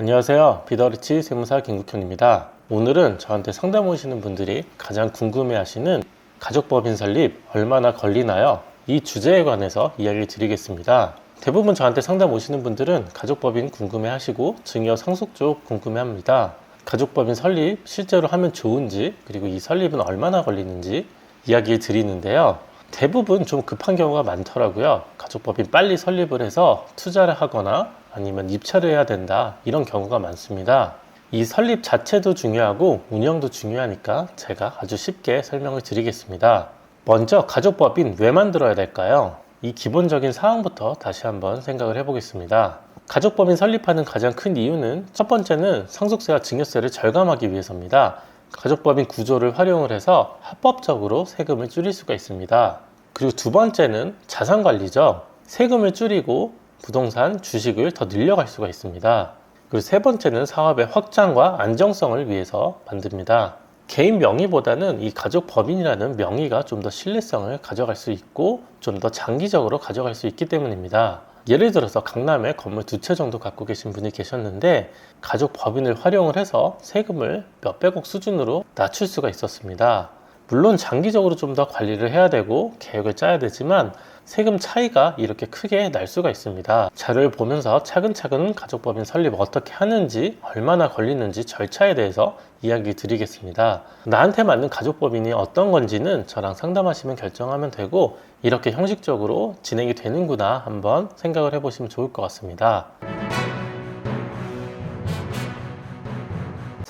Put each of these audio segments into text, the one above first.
안녕하세요. 비더리치 세무사 김국현입니다. 오늘은 저한테 상담 오시는 분들이 가장 궁금해 하시는 가족법인 설립 얼마나 걸리나요? 이 주제에 관해서 이야기를 드리겠습니다. 대부분 저한테 상담 오시는 분들은 가족법인 궁금해 하시고 증여 상속 쪽 궁금해 합니다. 가족법인 설립 실제로 하면 좋은지, 그리고 이 설립은 얼마나 걸리는지 이야기 드리는데요. 대부분 좀 급한 경우가 많더라고요. 가족법인 빨리 설립을 해서 투자를 하거나 아니면 입찰을 해야 된다, 이런 경우가 많습니다. 이 설립 자체도 중요하고 운영도 중요하니까 제가 아주 쉽게 설명을 드리겠습니다. 먼저 가족법인 왜 만들어야 될까요? 이 기본적인 사항부터 다시 한번 생각을 해보겠습니다. 가족법인 설립하는 가장 큰 이유는 첫 번째는 상속세와 증여세를 절감하기 위해서입니다. 가족법인 구조를 활용을 해서 합법적으로 세금을 줄일 수가 있습니다. 그리고 두 번째는 자산관리죠. 세금을 줄이고 부동산, 주식을 더 늘려갈 수가 있습니다. 그리고 세 번째는 사업의 확장과 안정성을 위해서 만듭니다. 개인 명의보다는 이 가족법인이라는 명의가 좀 더 신뢰성을 가져갈 수 있고 좀 더 장기적으로 가져갈 수 있기 때문입니다. 예를 들어서 강남에 건물 2채 정도 갖고 계신 분이 계셨는데 가족법인을 활용을 해서 세금을 몇백억 수준으로 낮출 수가 있었습니다. 물론 장기적으로 좀 더 관리를 해야 되고 계획을 짜야 되지만 세금 차이가 이렇게 크게 날 수가 있습니다. 자료를 보면서 차근차근 가족법인 설립 어떻게 하는지, 얼마나 걸리는지 절차에 대해서 이야기 드리겠습니다. 나한테 맞는 가족법인이 어떤 건지는 저랑 상담하시면 결정하면 되고, 이렇게 형식적으로 진행이 되는구나 한번 생각을 해보시면 좋을 것 같습니다.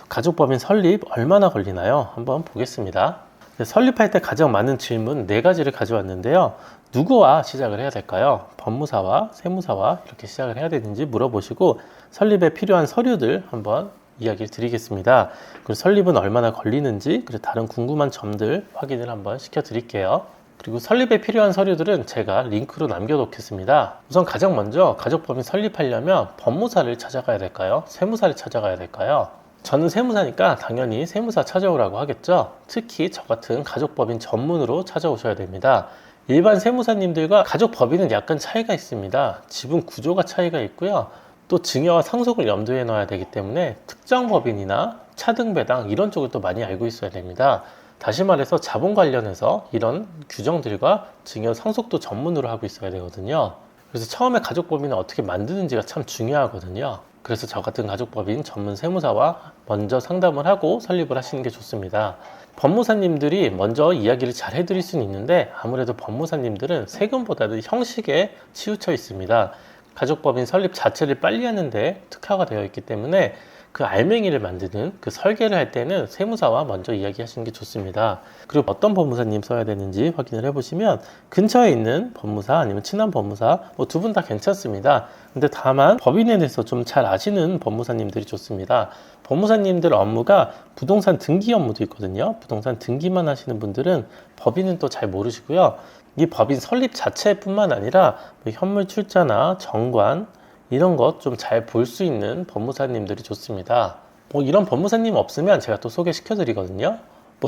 가족법인 설립 얼마나 걸리나요? 한번 보겠습니다. 설립할 때 가장 많은 질문 4가지를 가져왔는데요. 누구와 시작을 해야 될까요? 법무사와 세무사와 이렇게 시작을 해야 되는지 물어보시고 설립에 필요한 서류들 한번 이야기를 드리겠습니다. 그리고 설립은 얼마나 걸리는지, 그리고 다른 궁금한 점들 확인을 한번 시켜드릴게요. 그리고 설립에 필요한 서류들은 제가 링크로 남겨놓겠습니다. 우선 가장 먼저 가족법인 설립하려면 법무사를 찾아가야 될까요? 세무사를 찾아가야 될까요? 저는 세무사니까 당연히 세무사 찾아오라고 하겠죠. 특히 저 같은 가족법인 전문으로 찾아오셔야 됩니다. 일반 세무사님들과 가족법인은 약간 차이가 있습니다. 지분 구조가 차이가 있고요. 또 증여와 상속을 염두에 넣어야 되기 때문에 특정 법인이나 차등배당 이런 쪽을 또 많이 알고 있어야 됩니다. 다시 말해서 자본 관련해서 이런 규정들과 증여 상속도 전문으로 하고 있어야 되거든요. 그래서 처음에 가족법인을 어떻게 만드는지가 참 중요하거든요. 그래서 저 같은 가족법인 전문 세무사와 먼저 상담을 하고 설립을 하시는 게 좋습니다. 법무사님들이 먼저 이야기를 잘 해드릴 수는 있는데 아무래도 법무사님들은 세금보다는 형식에 치우쳐 있습니다. 가족법인 설립 자체를 빨리 하는데 특화가 되어 있기 때문에 그 알맹이를 만드는 그 설계를 할 때는 세무사와 먼저 이야기하시는 게 좋습니다. 그리고 어떤 법무사님 써야 되는지 확인을 해보시면 근처에 있는 법무사 아니면 친한 법무사 두 분 다 괜찮습니다. 근데 다만 법인에 대해서 좀 잘 아시는 법무사님들이 좋습니다. 법무사님들 업무가 부동산 등기 업무도 있거든요. 부동산 등기만 하시는 분들은 법인은 또 잘 모르시고요. 이 법인 설립 자체뿐만 아니라 현물 출자나 정관 이런 것 좀 잘 볼 수 있는 법무사님들이 좋습니다. 이런 법무사님 없으면 제가 또 소개시켜 드리거든요.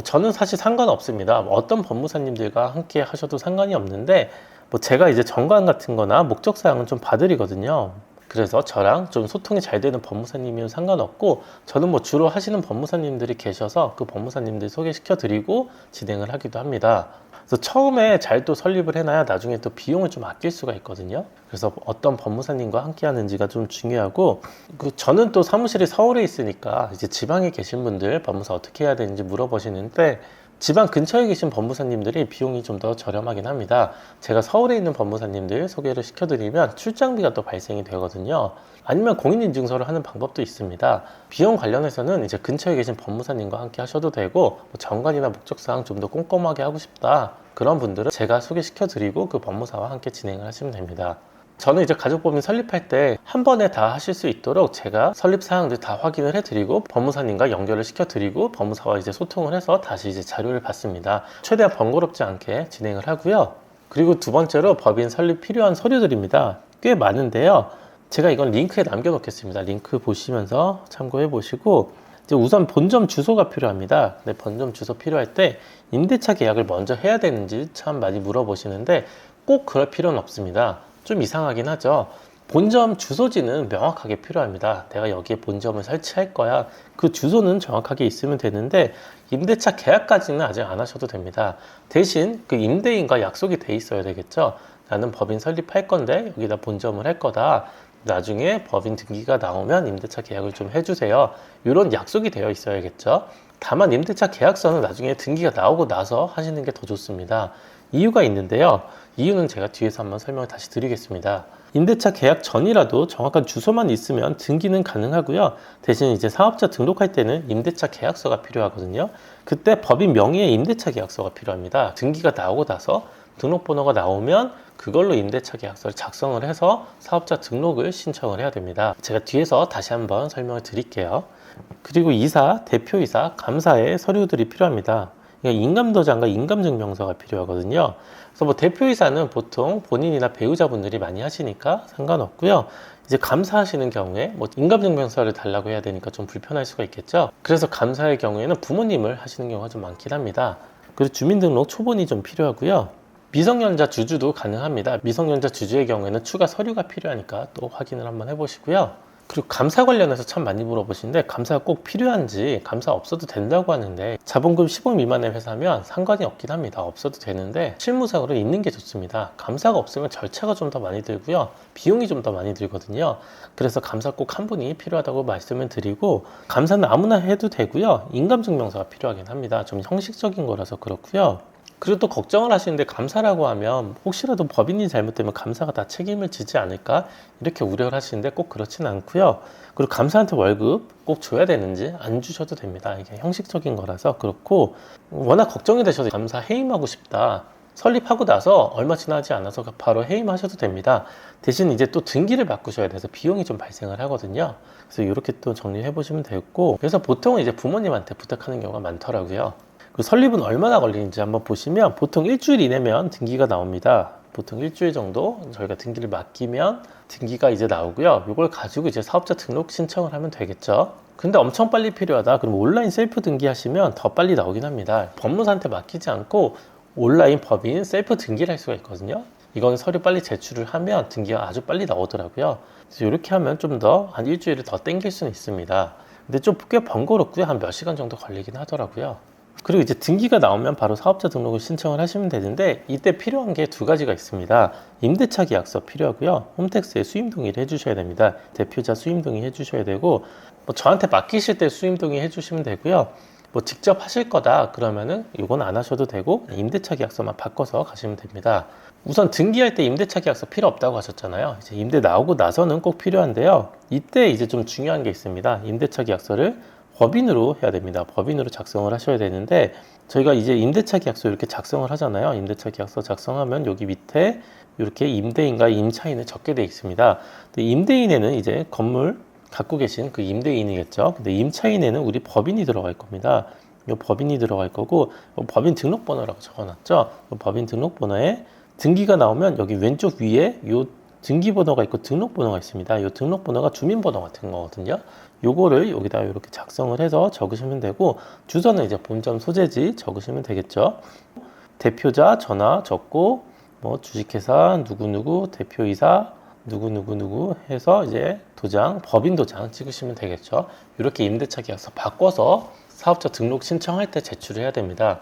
저는 사실 상관없습니다. 어떤 법무사님들과 함께 하셔도 상관이 없는데 제가 이제 정관 같은 거나 목적사항은 좀 봐드리거든요. 그래서 저랑 좀 소통이 잘 되는 법무사님이면 상관없고, 저는 주로 하시는 법무사님들이 계셔서 그 법무사님들 소개시켜 드리고 진행을 하기도 합니다. 그래서 처음에 잘 또 설립을 해놔야 나중에 또 비용을 좀 아낄 수가 있거든요. 그래서 어떤 법무사님과 함께 하는지가 좀 중요하고, 저는 또 사무실이 서울에 있으니까 이제 지방에 계신 분들 법무사 어떻게 해야 되는지 물어보시는데 지방 근처에 계신 법무사님들이 비용이 좀 더 저렴하긴 합니다. 제가 서울에 있는 법무사님들 소개를 시켜드리면 출장비가 또 발생이 되거든요. 아니면 공인인증서를 하는 방법도 있습니다. 비용 관련해서는 이제 근처에 계신 법무사님과 함께 하셔도 되고, 정관이나 목적사항 좀 더 꼼꼼하게 하고 싶다, 그런 분들은 제가 소개시켜드리고 그 법무사와 함께 진행을 하시면 됩니다. 저는 이제 가족법인 설립할 때 한 번에 다 하실 수 있도록 제가 설립 사항들 다 확인을 해드리고 법무사님과 연결을 시켜드리고 법무사와 이제 소통을 해서 다시 이제 자료를 받습니다. 최대한 번거롭지 않게 진행을 하고요. 그리고 두 번째로 법인 설립 필요한 서류들입니다. 꽤 많은데요. 제가 이건 링크에 남겨놓겠습니다. 링크 보시면서 참고해 보시고, 이제 우선 본점 주소가 필요합니다. 근데 본점 주소 필요할 때 임대차 계약을 먼저 해야 되는지 참 많이 물어보시는데 꼭 그럴 필요는 없습니다. 좀 이상하긴 하죠. 본점 주소지는 명확하게 필요합니다. 내가 여기에 본점을 설치할 거야. 그 주소는 정확하게 있으면 되는데 임대차 계약까지는 아직 안 하셔도 됩니다. 대신 그 임대인과 약속이 돼 있어야 되겠죠. 나는 법인 설립할 건데 여기다 본점을 할 거다. 나중에 법인 등기가 나오면 임대차 계약을 좀 해주세요. 이런 약속이 되어 있어야겠죠. 다만 임대차 계약서는 나중에 등기가 나오고 나서 하시는 게 더 좋습니다. 이유가 있는데요. 이유는 제가 뒤에서 한번 설명을 다시 드리겠습니다. 임대차 계약 전이라도 정확한 주소만 있으면 등기는 가능하고요. 대신 이제 사업자 등록할 때는 임대차 계약서가 필요하거든요. 그때 법인 명의의 임대차 계약서가 필요합니다. 등기가 나오고 나서 등록번호가 나오면 그걸로 임대차 계약서를 작성을 해서 사업자 등록을 신청을 해야 됩니다. 제가 뒤에서 다시 한번 설명을 드릴게요. 그리고 이사, 대표이사, 감사의 서류들이 필요합니다. 그러니까 인감도장과 인감증명서가 필요하거든요. 그래서 뭐 대표이사는 보통 본인이나 배우자분들이 많이 하시니까 상관없고요. 이제 감사하시는 경우에 뭐 인감증명서를 달라고 해야 되니까 좀 불편할 수가 있겠죠. 그래서 감사의 경우에는 부모님을 하시는 경우가 좀 많긴 합니다. 그리고 주민등록 초본이 좀 필요하고요. 미성년자 주주도 가능합니다. 미성년자 주주의 경우에는 추가 서류가 필요하니까 또 확인을 한번 해보시고요. 그리고 감사 관련해서 참 많이 물어보시는데 감사가 꼭 필요한지, 감사 없어도 된다고 하는데 자본금 10억 미만의 회사면 상관이 없긴 합니다. 없어도 되는데 실무상으로 있는 게 좋습니다. 감사가 없으면 절차가 좀 더 많이 들고요. 비용이 좀 더 많이 들거든요. 그래서 감사 꼭 한 분이 필요하다고 말씀을 드리고, 감사는 아무나 해도 되고요. 인감증명서가 필요하긴 합니다. 좀 형식적인 거라서 그렇고요. 그리고 또 걱정을 하시는데 감사라고 하면 혹시라도 법인이 잘못되면 감사가 다 책임을 지지 않을까 이렇게 우려를 하시는데 꼭 그렇진 않고요. 그리고 감사한테 월급 꼭 줘야 되는지 안 주셔도 됩니다. 이게 형식적인 거라서 그렇고, 워낙 걱정이 되셔서 감사 해임하고 싶다, 설립하고 나서 얼마 지나지 않아서 바로 해임하셔도 됩니다. 대신 이제 또 등기를 바꾸셔야 돼서 비용이 좀 발생을 하거든요. 그래서 이렇게 또 정리해 보시면 되고, 그래서 보통은 이제 부모님한테 부탁하는 경우가 많더라고요. 그 설립은 얼마나 걸리는지 한번 보시면 보통 일주일 이내면 등기가 나옵니다. 보통 일주일 정도 저희가 등기를 맡기면 등기가 이제 나오고요. 이걸 가지고 이제 사업자 등록 신청을 하면 되겠죠. 근데 엄청 빨리 필요하다 그럼 온라인 셀프 등기 하시면 더 빨리 나오긴 합니다. 법무사한테 맡기지 않고 온라인 법인 셀프 등기를 할 수가 있거든요. 이건 서류 빨리 제출을 하면 등기가 아주 빨리 나오더라고요. 그래서 이렇게 하면 좀 더 한 일주일을 더 땡길 수는 있습니다. 근데 좀 꽤 번거롭고요. 한 몇 시간 정도 걸리긴 하더라고요. 그리고 이제 등기가 나오면 바로 사업자 등록을 신청을 하시면 되는데, 이때 필요한 게 두 가지가 있습니다. 임대차 계약서 필요하고요. 홈택스에 수임 동의를 해주셔야 됩니다. 대표자 수임 동의 해주셔야 되고, 뭐 저한테 맡기실 때 수임 동의 해주시면 되고요. 뭐 직접 하실 거다 그러면은 이건 안 하셔도 되고 임대차 계약서만 바꿔서 가시면 됩니다. 우선 등기할 때 임대차 계약서 필요 없다고 하셨잖아요. 이제 임대 나오고 나서는 꼭 필요한데요. 이때 이제 좀 중요한 게 있습니다. 임대차 계약서를 법인으로 해야 됩니다. 법인으로 작성을 하셔야 되는데, 저희가 이제 임대차 계약서 이렇게 작성을 하잖아요. 임대차 계약서 작성하면 여기 밑에 이렇게 임대인과 임차인을 적게 되어 있습니다. 근데 임대인에는 이제 건물 갖고 계신 그 임대인이겠죠. 근데 임차인에는 우리 법인이 들어갈 겁니다. 이 법인이 들어갈 거고, 법인 등록번호라고 적어놨죠. 법인 등록번호에 등기가 나오면 여기 왼쪽 위에 이 등기번호가 있고 등록번호가 있습니다. 이 등록번호가 주민번호 같은 거거든요. 요거를 여기다 이렇게 작성을 해서 적으시면 되고, 주소는 이제 본점 소재지 적으시면 되겠죠. 대표자 전화 적고, 뭐 주식회사 누구누구 대표이사 누구누구누구 해서 이제 도장, 법인 도장 찍으시면 되겠죠. 이렇게 임대차 계약서 바꿔서 사업자 등록 신청할 때 제출을 해야 됩니다.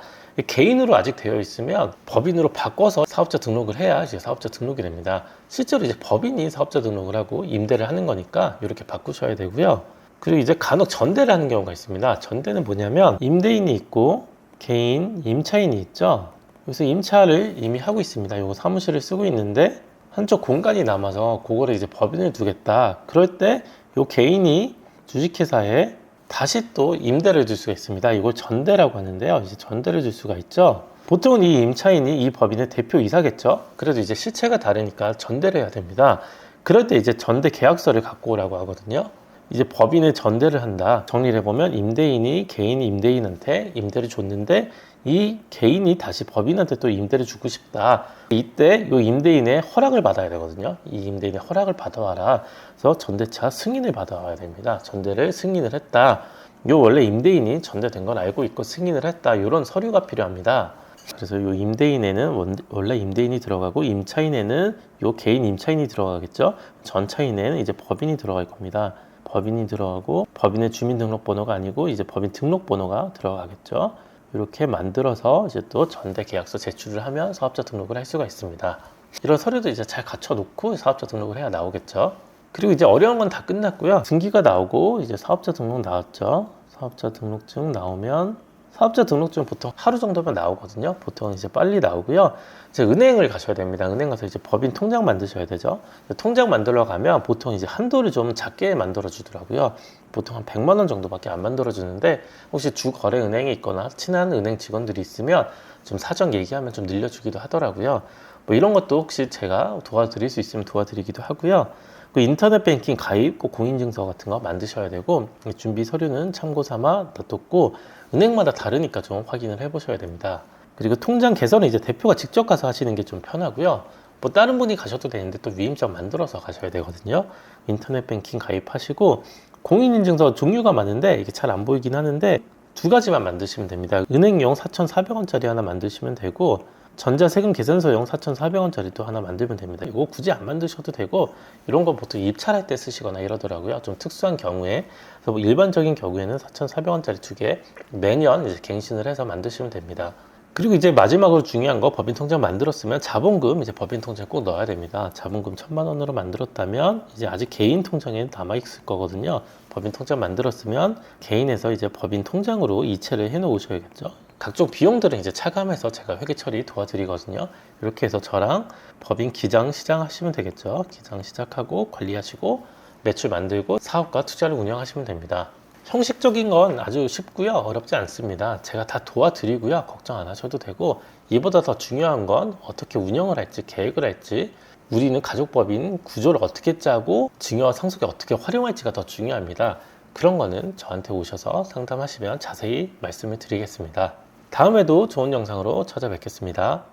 개인으로 아직 되어 있으면 법인으로 바꿔서 사업자 등록을 해야 이제 사업자 등록이 됩니다. 실제로 이제 법인이 사업자 등록을 하고 임대를 하는 거니까 이렇게 바꾸셔야 되고요. 그리고 이제 간혹 전대를 하는 경우가 있습니다. 전대는 뭐냐면 임대인이 있고 개인, 임차인이 있죠. 그래서 임차를 이미 하고 있습니다. 요거 사무실을 쓰고 있는데 한쪽 공간이 남아서 그거를 이제 법인을 두겠다. 그럴 때 요 개인이 주식회사에 다시 또 임대를 줄 수가 있습니다. 이걸 전대라고 하는데요. 이제 전대를 줄 수가 있죠. 보통은 이 임차인이 이 법인의 대표이사겠죠. 그래도 이제 실체가 다르니까 전대를 해야 됩니다. 그럴 때 이제 전대 계약서를 갖고 오라고 하거든요. 이제 법인을 전대를 한다. 정리를 해보면 임대인이 개인 임대인한테 임대를 줬는데 이 개인이 다시 법인한테 또 임대를 주고 싶다. 이때 이 임대인의 허락을 받아야 되거든요. 이 임대인의 허락을 받아와라. 그래서 전대차 승인을 받아와야 됩니다. 전대를 승인을 했다. 요 원래 임대인이 전대된 건 알고 있고 승인을 했다. 이런 서류가 필요합니다. 그래서 요 임대인에는 원래 임대인이 들어가고, 임차인에는 요 개인 임차인이 들어가겠죠. 전차인에는 이제 법인이 들어갈 겁니다. 법인이 들어가고, 법인의 주민등록번호가 아니고 이제 법인 등록번호가 들어가겠죠. 이렇게 만들어서 이제 또 전대 계약서 제출을 하면 사업자 등록을 할 수가 있습니다. 이런 서류도 이제 잘 갖춰 놓고 사업자 등록을 해야 나오겠죠. 그리고 이제 어려운 건 다 끝났고요. 등기가 나오고 이제 사업자 등록 나왔죠. 사업자 등록증 나오면, 사업자 등록증 보통 하루 정도면 나오거든요. 보통 이제 빨리 나오고요. 이제 은행을 가셔야 됩니다. 은행 가서 이제 법인 통장 만드셔야 되죠. 통장 만들러 가면 보통 이제 한도를 좀 작게 만들어 주더라고요. 보통 한 100만 원 정도밖에 안 만들어 주는데, 혹시 주거래 은행에 있거나 친한 은행 직원들이 있으면 좀 사정 얘기하면 좀 늘려주기도 하더라고요. 뭐 이런 것도 혹시 제가 도와드릴 수 있으면 도와드리기도 하고요. 그 인터넷 뱅킹 가입, 꼭 공인증서 같은 거 만드셔야 되고, 준비 서류는 참고 삼아 놔뒀고, 은행마다 다르니까 좀 확인을 해보셔야 됩니다. 그리고 통장 개설은 이제 대표가 직접 가서 하시는 게 좀 편하고요. 뭐 다른 분이 가셔도 되는데 또 위임장 만들어서 가셔야 되거든요. 인터넷 뱅킹 가입하시고, 공인인증서 종류가 많은데 이게 잘 안 보이긴 하는데 두 가지만 만드시면 됩니다. 은행용 4,400원짜리 하나 만드시면 되고, 전자세금 계산서용 4,400원짜리도 하나 만들면 됩니다. 이거 굳이 안 만드셔도 되고, 이런 거 보통 입찰할 때 쓰시거나 이러더라고요. 좀 특수한 경우에. 그래서 뭐 일반적인 경우에는 4,400원짜리 두 개 매년 이제 갱신을 해서 만드시면 됩니다. 그리고 이제 마지막으로 중요한 거, 법인 통장 만들었으면 자본금 이제 법인 통장에 꼭 넣어야 됩니다. 자본금 1,000만 원으로 만들었다면 이제 아직 개인 통장에 남아 있을 거거든요. 법인 통장 만들었으면 개인에서 이제 법인 통장으로 이체를 해 놓으셔야겠죠. 각종 비용들은 이제 차감해서 제가 회계 처리 도와드리거든요. 이렇게 해서 저랑 법인 기장 시작하시면 되겠죠. 기장 시작하고 관리하시고 매출 만들고 사업과 투자를 운영하시면 됩니다. 형식적인 건 아주 쉽고요. 어렵지 않습니다. 제가 다 도와드리고요. 걱정 안 하셔도 되고, 이보다 더 중요한 건 어떻게 운영을 할지, 계획을 할지, 우리는 가족법인 구조를 어떻게 짜고 증여와 상속에 어떻게 활용할지가 더 중요합니다. 그런 거는 저한테 오셔서 상담하시면 자세히 말씀을 드리겠습니다. 다음에도 좋은 영상으로 찾아뵙겠습니다.